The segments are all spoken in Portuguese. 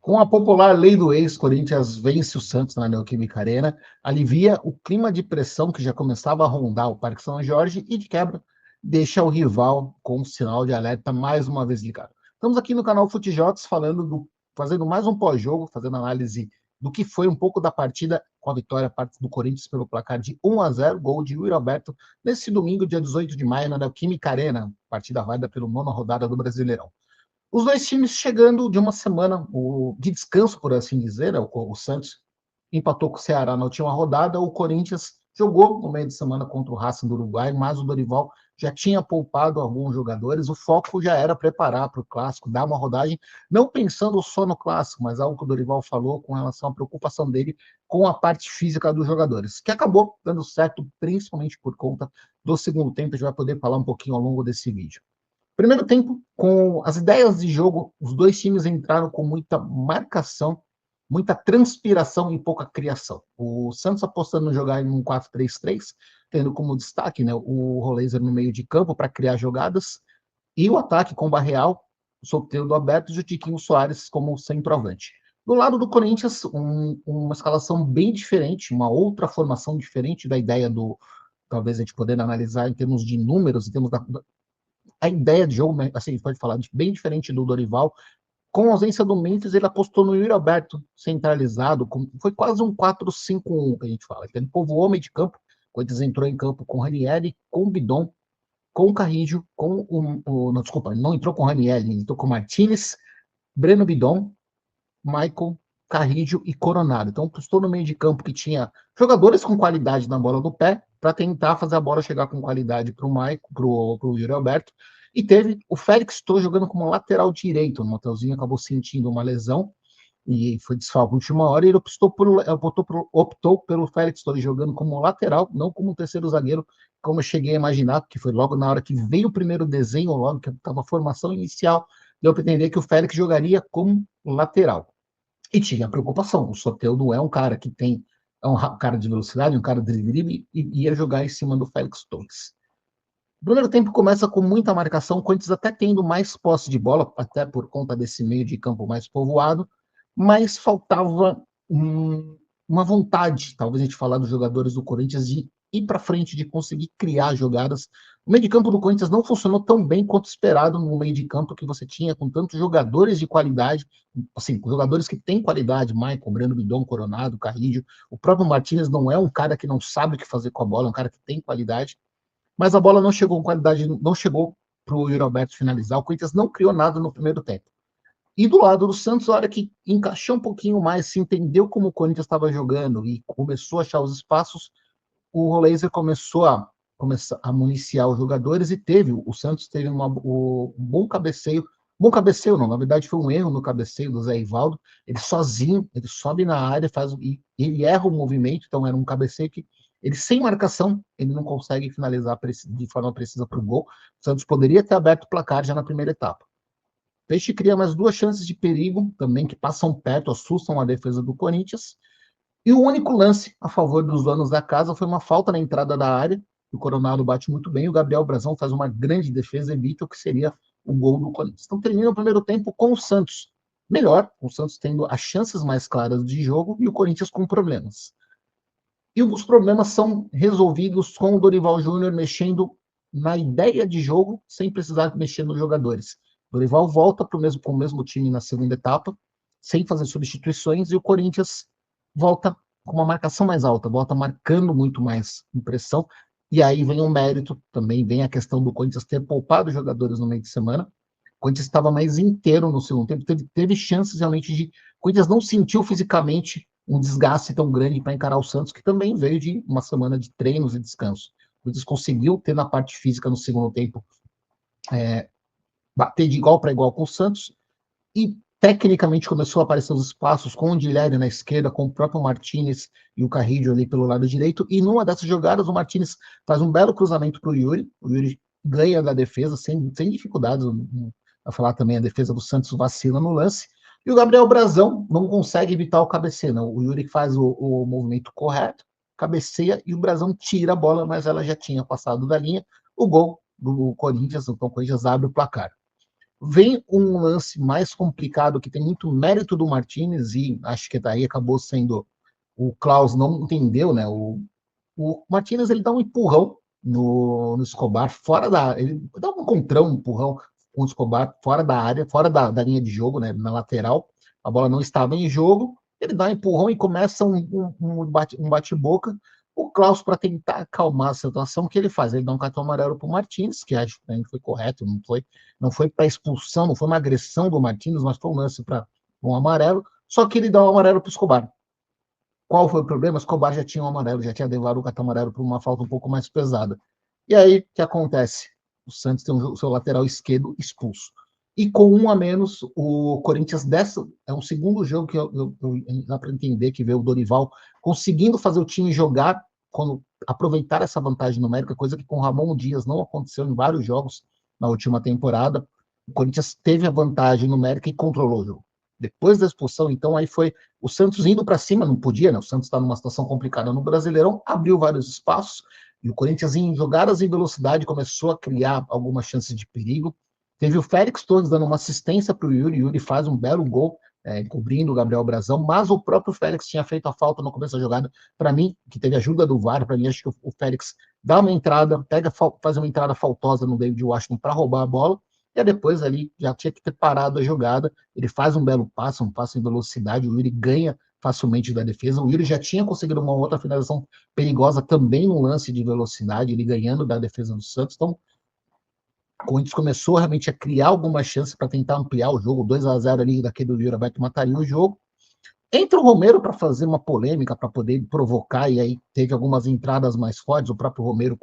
Com a popular lei do ex, Corinthians vence o Santos na Neoquímica Arena, alivia o clima de pressão que já começava a rondar o Parque São Jorge e, de quebra, deixa o rival com um sinal de alerta mais uma vez ligado. Estamos aqui no canal Futijots fazendo mais um pós-jogo, fazendo análise do que foi um pouco da partida com a vitória do Corinthians pelo placar de 1-0, gol de Yuri Alberto, nesse domingo, dia 18 de maio, na Neoquímica Arena, partida válida pela nona rodada do Brasileirão. Os dois times chegando de uma semana de descanso, por assim dizer, o Santos empatou com o Ceará na última rodada, o Corinthians jogou no meio de semana contra o Racing do Uruguai, mas o Dorival já tinha poupado alguns jogadores, o foco já era preparar para o Clássico, dar uma rodagem, não pensando só no Clássico, mas algo que o Dorival falou com relação à preocupação dele com a parte física dos jogadores, que acabou dando certo, principalmente por conta do segundo tempo, a gente vai poder falar um pouquinho ao longo desse vídeo. Primeiro tempo, com as ideias de jogo, os dois times entraram com muita marcação, muita transpiração e pouca criação. O Santos apostando em jogar em um 4-3-3, tendo como destaque, né, o Roleiser no meio de campo para criar jogadas, e o ataque com o Barreal, o Soteldo aberto e o Tiquinho Soares como centroavante. Do lado do Corinthians, uma escalação bem diferente, uma outra formação diferente da ideia do, talvez a gente poder analisar em termos de números, em termos a ideia de jogo, assim, pode falar, bem diferente do Dorival. Com a ausência do Memphis, ele apostou no Yuri Alberto centralizado, foi quase um 4-5-1 que a gente fala. Ele povoou o meio de campo, o Corinthians entrou em campo com o Ranieri, com o Bidon, com o Carrillo, não, desculpa, não entrou com o Ranieri, ele entrou com o Martinez, Breno Bidon, Michael, Carrillo e Coronado. Então, estou no meio de campo que tinha jogadores com qualidade na bola do pé para tentar fazer a bola chegar com qualidade para o Michael, para o Yuri Alberto. E teve o Félix Torres jogando como lateral direito. O Mateuzinho acabou sentindo uma lesão e foi desfalque na última hora. E ele optou pelo Félix Torres jogando como lateral, não como terceiro zagueiro, como eu cheguei a imaginar, porque foi logo na hora que veio o primeiro desenho, logo que estava a formação inicial, deu para entender que o Félix jogaria como lateral. E tinha preocupação. O Soteldo é um cara que tem. É um cara de velocidade, um cara de drible, e ia jogar em cima do Félix Torres. O primeiro tempo começa com muita marcação, o Corinthians até tendo mais posse de bola, até por conta desse meio de campo mais povoado, mas faltava uma vontade, talvez a gente falar dos jogadores do Corinthians, de ir para frente, de conseguir criar jogadas. O meio de campo do Corinthians não funcionou tão bem quanto esperado no meio de campo que você tinha, com tantos jogadores de qualidade, assim, jogadores que têm qualidade, Maicon, Breno Bidon, Coronado, Carrillo. O próprio Martinez não é um cara que não sabe o que fazer com a bola, é um cara que tem qualidade, mas a bola não chegou com qualidade, não chegou para o Yuri Alberto finalizar. O Corinthians não criou nada no primeiro tempo. E do lado do Santos, a hora que encaixou um pouquinho mais, se entendeu como o Corinthians estava jogando e começou a achar os espaços, o Roleiser começou a municiar os jogadores e o Santos teve um bom cabeceio não, na verdade foi um erro no cabeceio do Zé Ivaldo, ele sozinho, ele sobe na área, e ele erra o movimento, então era um cabeceio que ele sem marcação, ele não consegue finalizar de forma precisa para o gol. O Santos poderia ter aberto o placar já na primeira etapa. Peixe cria mais duas chances de perigo também que passam perto, assustam a defesa do Corinthians. E o único lance a favor dos donos da casa foi uma falta na entrada da área. O Coronado bate muito bem, o Gabriel Brazão faz uma grande defesa e evita o que seria o gol do Corinthians. Então termina o primeiro tempo com o Santos melhor, o Santos tendo as chances mais claras de jogo e o Corinthians com problemas. E os problemas são resolvidos com o Dorival Júnior mexendo na ideia de jogo, sem precisar mexer nos jogadores. O Dorival volta com o mesmo time na segunda etapa, sem fazer substituições, e o Corinthians volta com uma marcação mais alta, volta marcando muito mais impressão. E aí vem o mérito, também vem a questão do Corinthians ter poupado jogadores no meio de semana. O Corinthians estava mais inteiro no segundo tempo, teve chances realmente de. O Corinthians não sentiu fisicamente um desgaste tão grande para encarar o Santos, que também veio de uma semana de treinos e descanso. O Corinthians conseguiu ter na parte física no segundo tempo, bater de igual para igual com o Santos, e tecnicamente começou a aparecer os espaços com o Dilério na esquerda, com o próprio Martinez e o Carrillo ali pelo lado direito, e numa dessas jogadas o Martinez faz um belo cruzamento para o Yuri ganha da defesa sem dificuldades, a falar também a defesa do Santos vacila no lance, e o Gabriel Brazão não consegue evitar o cabeceio, não. O Yuri faz o movimento correto, cabeceia e o Brazão tira a bola, mas ela já tinha passado da linha, o gol do Corinthians, então o Corinthians abre o placar. Vem um lance mais complicado, que tem muito mérito do Martínez, e acho que daí acabou sendo... O Klaus não entendeu, né? O Martínez, ele dá um empurrão no Escobar, fora da... Ele dá um contrão, um empurrão com o Escobar, fora da área, fora da linha de jogo, né? Na lateral. A bola não estava em jogo. Ele dá um empurrão e começa um bate-boca. O Klaus, para tentar acalmar a situação, o que ele faz? Ele dá um cartão amarelo para o Martins, que acho que foi correto, não foi para expulsão, não foi uma agressão do Martins, mas foi um lance para um amarelo. Só que ele dá um amarelo para o Escobar. Qual foi o problema? O Escobar já tinha um amarelo, já tinha levado o cartão amarelo por uma falta um pouco mais pesada. E aí, o que acontece? O Santos tem o seu lateral esquerdo expulso. E com um a menos, o Corinthians é um segundo jogo que dá para entender que vê o Dorival conseguindo fazer o time jogar, aproveitar essa vantagem numérica, coisa que com o Ramon Dias não aconteceu em vários jogos na última temporada. O Corinthians teve a vantagem numérica e controlou o jogo. Depois da expulsão, então, aí foi o Santos indo para cima, não podia, né? O Santos está numa situação complicada no Brasileirão, abriu vários espaços, e o Corinthians, em jogadas em velocidade, começou a criar algumas chances de perigo. Teve o Félix Torres dando uma assistência para o Yuri faz um belo gol, cobrindo o Gabriel Brazão, mas o próprio Félix tinha feito a falta no começo da jogada. Para mim, que teve ajuda do VAR, para mim, acho que o Félix dá uma entrada, faz uma entrada faltosa no David Washington para roubar a bola, e depois ali já tinha que ter parado a jogada. Ele faz um belo passe, um passe em velocidade, o Yuri ganha facilmente da defesa. O Yuri já tinha conseguido uma outra finalização perigosa também no lance de velocidade, ele ganhando da defesa do Santos. Então, o Corinthians começou realmente a criar algumas chances para tentar ampliar o jogo. 2-0 ali daquele do Yuri Alberto mataria o jogo. Entra o Romero para fazer uma polêmica, para poder provocar, e aí teve algumas entradas mais fortes. O próprio Romero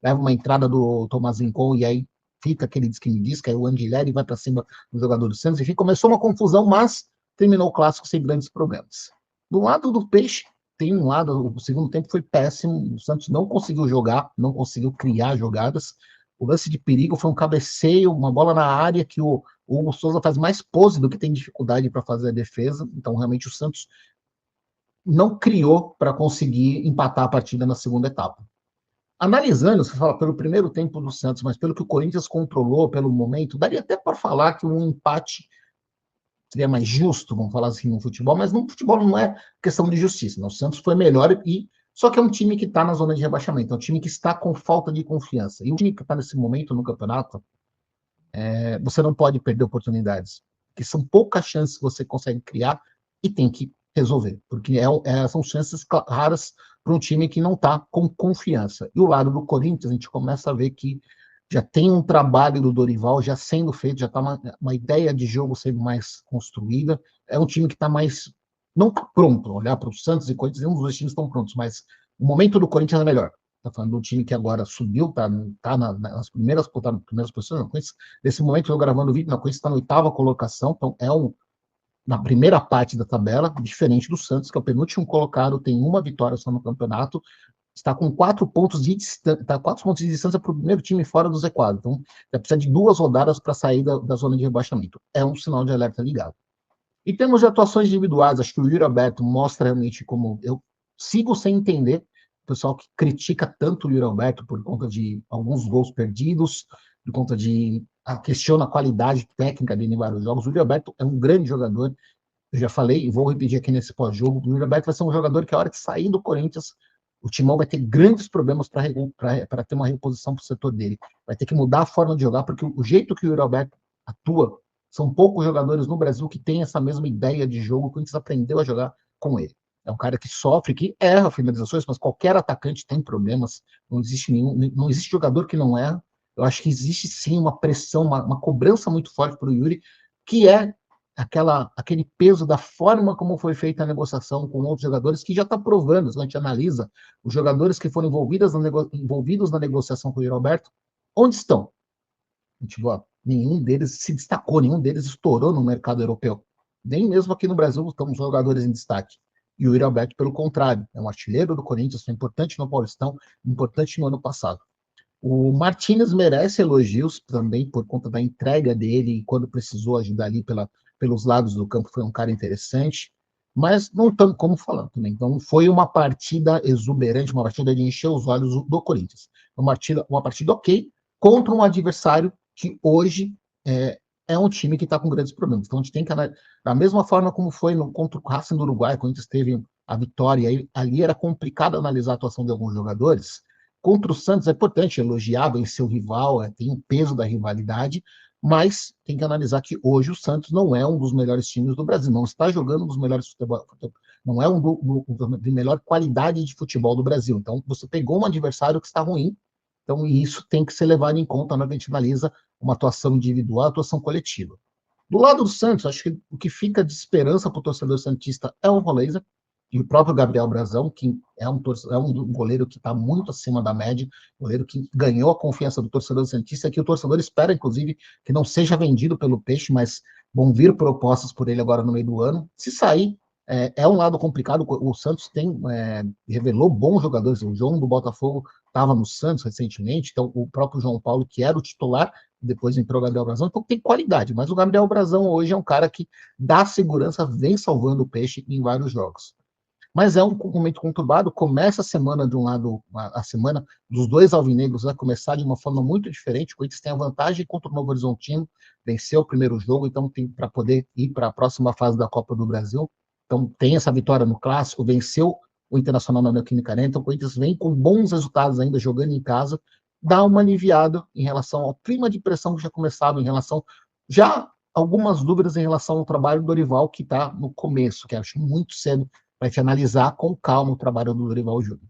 leva uma entrada do Tomás Rincon, e aí fica aquele diz que aí o Angileri vai para cima do jogador do Santos. Enfim, começou uma confusão, mas terminou o clássico sem grandes problemas. Do lado do Peixe, tem um lado, o segundo tempo foi péssimo. O Santos não conseguiu jogar, não conseguiu criar jogadas. O lance de perigo foi um cabeceio, uma bola na área que o Hugo Souza faz mais pose do que tem dificuldade para fazer a defesa. Então, realmente, o Santos não criou para conseguir empatar a partida na segunda etapa. Analisando, você fala pelo primeiro tempo do Santos, mas pelo que o Corinthians controlou, pelo momento, daria até para falar que um empate seria mais justo, vamos falar assim, no futebol, mas no futebol não é questão de justiça. Né? O Santos foi melhor, só que é um time que está na zona de rebaixamento, é um time que está com falta de confiança. E o time que está nesse momento no campeonato, você não pode perder oportunidades, porque são poucas chances que você consegue criar e tem que resolver, porque são chances raras para um time que não está com confiança. E o lado do Corinthians, a gente começa a ver que já tem um trabalho do Dorival já sendo feito, já está uma ideia de jogo sendo mais construída. É um time que está mais, não está pronto. Olhar para o Santos e Corinthians, nenhum dos dois times estão prontos, mas o momento do Corinthians é melhor. Está falando do time que agora subiu, tá nas primeiras posições. Não, nesse momento eu gravando o vídeo, na Corinthians está na 8ª colocação, então na primeira parte da tabela, diferente do Santos, que é o penúltimo colocado, tem uma vitória só no campeonato, está com 4 pontos de distância, está 4 pontos de distância para o primeiro time fora do Z4. Então, já precisa de 2 rodadas para sair da zona de rebaixamento. É um sinal de alerta ligado. E temos atuações individuais, acho que o Yuri Alberto mostra realmente como eu sigo sem entender o pessoal que critica tanto o Yuri Alberto por conta de alguns gols perdidos, por conta questiona a qualidade técnica dele em vários jogos. O Yuri Alberto é um grande jogador, eu já falei e vou repetir aqui nesse pós-jogo, o Yuri Alberto vai ser um jogador que a hora que sair do Corinthians, o Timão vai ter grandes problemas para ter uma reposição para o setor dele. Vai ter que mudar a forma de jogar, porque o jeito que o Yuri Alberto atua, são poucos jogadores no Brasil que têm essa mesma ideia de jogo que a gente aprendeu a jogar com ele. É um cara que sofre, que erra finalizações, mas qualquer atacante tem problemas. Não existe jogador que não erra. Eu acho que existe sim uma pressão, uma cobrança muito forte para o Yuri, que é aquele peso da forma como foi feita a negociação com outros jogadores, que já está provando. Se a gente analisa os jogadores que foram envolvidos na negociação com o Yuri Alberto, onde estão? Nenhum deles se destacou, nenhum deles estourou no mercado europeu. Nem mesmo aqui no Brasil estamos jogadores em destaque. E o Yuri Alberto, pelo contrário, é um artilheiro do Corinthians, foi importante no Paulistão, importante no ano passado. O Martínez merece elogios também por conta da entrega dele, e quando precisou ajudar ali pelos lados do campo, foi um cara interessante, mas não estamos como falando também. Então, foi uma partida exuberante, uma partida de encher os olhos do Corinthians. Uma partida ok, contra um adversário que hoje é um time que está com grandes problemas. Então a gente tem que, da mesma forma como foi contra o Racing do Uruguai, quando a gente teve a vitória, e ali era complicado analisar a atuação de alguns jogadores. Contra o Santos é importante elogiar, vencer o rival, tem o peso da rivalidade, mas tem que analisar que hoje o Santos não é um dos melhores times do Brasil, não está jogando um dos melhores futebol, não é de melhor qualidade de futebol do Brasil. Então você pegou um adversário que está ruim, então isso tem que ser levado em conta na hora que a gente analisa uma atuação individual, atuação coletiva. Do lado do Santos, acho que o que fica de esperança para o torcedor santista é o Roleza e o próprio Gabriel Brazão, que é um goleiro que está muito acima da média, goleiro que ganhou a confiança do torcedor santista, que o torcedor espera, inclusive, que não seja vendido pelo Peixe, mas vão vir propostas por ele agora no meio do ano. Se sair, é um lado complicado. O Santos revelou bons jogadores. O João do Botafogo estava no Santos recentemente, então o próprio João Paulo, que era o titular, depois entrou o Gabriel Brazão, então tem qualidade, mas o Gabriel Brazão hoje é um cara que dá segurança, vem salvando o Peixe em vários jogos. Mas é um momento conturbado, começa a semana de um lado, a semana dos dois alvinegros vai começar de uma forma muito diferente, o Corinthians tem a vantagem contra o Novo Horizontino, venceu o primeiro jogo, então tem para poder ir para a próxima fase da Copa do Brasil, então tem essa vitória no Clássico, venceu o Internacional na Neoquímica Arena, então o Corinthians vem com bons resultados ainda, jogando em casa, dá uma aliviada em relação ao clima de pressão que já começava, em relação, já algumas dúvidas em relação ao trabalho do Dorival, que está no começo, que acho muito cedo para te analisar com calma o trabalho do Dorival Júnior.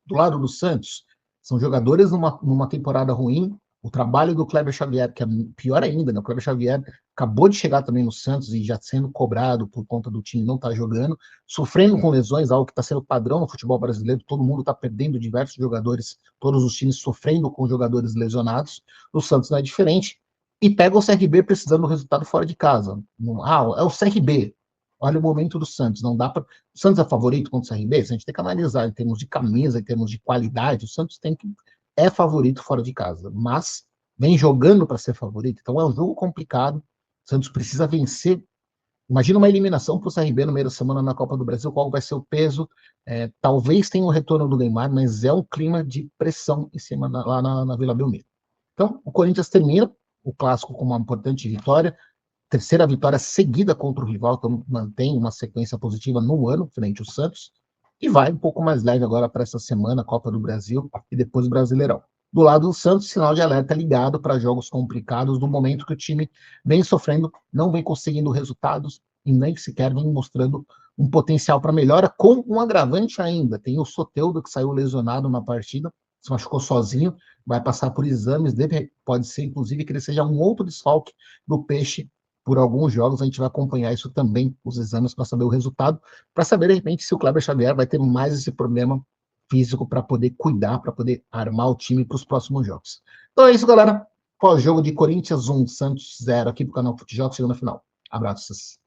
Do lado do Santos, são jogadores numa temporada ruim, o trabalho do Kleber Xavier, que é pior ainda, né? O Kleber Xavier acabou de chegar também no Santos e já sendo cobrado por conta do time não estar jogando, sofrendo com lesões, algo que está sendo padrão no futebol brasileiro, todo mundo está perdendo diversos jogadores, todos os times sofrendo com jogadores lesionados, o Santos não é diferente, e pega o CRB precisando do resultado fora de casa. É o CRB, olha o momento do Santos, não dá para. O Santos é favorito contra o CRB? A gente tem que analisar em termos de camisa, em termos de qualidade, o Santos é favorito fora de casa, mas vem jogando para ser favorito, então é um jogo complicado. O Santos precisa vencer. Imagina uma eliminação para o CRB no meio da semana na Copa do Brasil, qual vai ser o peso? Talvez tenha o retorno do Neymar, mas é um clima de pressão em cima lá na Vila Belmiro. Então, o Corinthians termina o clássico com uma importante vitória, terceira vitória seguida contra o rival, então mantém uma sequência positiva no ano, frente ao Santos, e vai um pouco mais leve agora para essa semana, Copa do Brasil e depois o Brasileirão. Do lado do Santos, sinal de alerta ligado para jogos complicados, no momento que o time vem sofrendo, não vem conseguindo resultados e nem sequer vem mostrando um potencial para melhora, com um agravante ainda. Tem o Soteldo, que saiu lesionado na partida, se machucou sozinho, vai passar por exames, pode ser inclusive que ele seja um outro desfalque do Peixe por alguns jogos. A gente vai acompanhar isso também, os exames, para saber o resultado, para saber, de repente, se o Kleber Xavier vai ter mais esse problema físico para poder cuidar, para poder armar o time para os próximos jogos. Então é isso, galera. Pós-jogo de Corinthians 1, Santos 0, aqui pro canal Futejogos, chegando na final. Abraços.